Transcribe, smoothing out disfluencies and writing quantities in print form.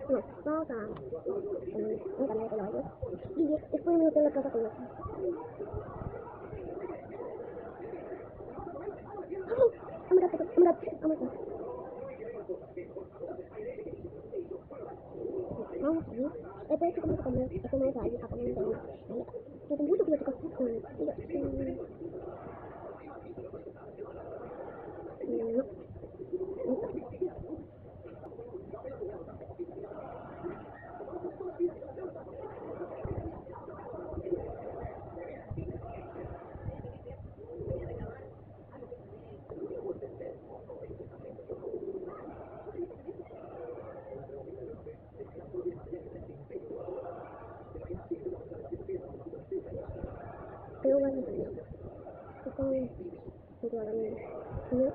No, vamos a un canal de colores y después me meter la casa con los... Oh my god, oh my god, oh my god. Vamos a ver. Después que vamos a comer, después vamos a ir a comer de yo tengo mucho que yo pero bueno, estoy jugando. No,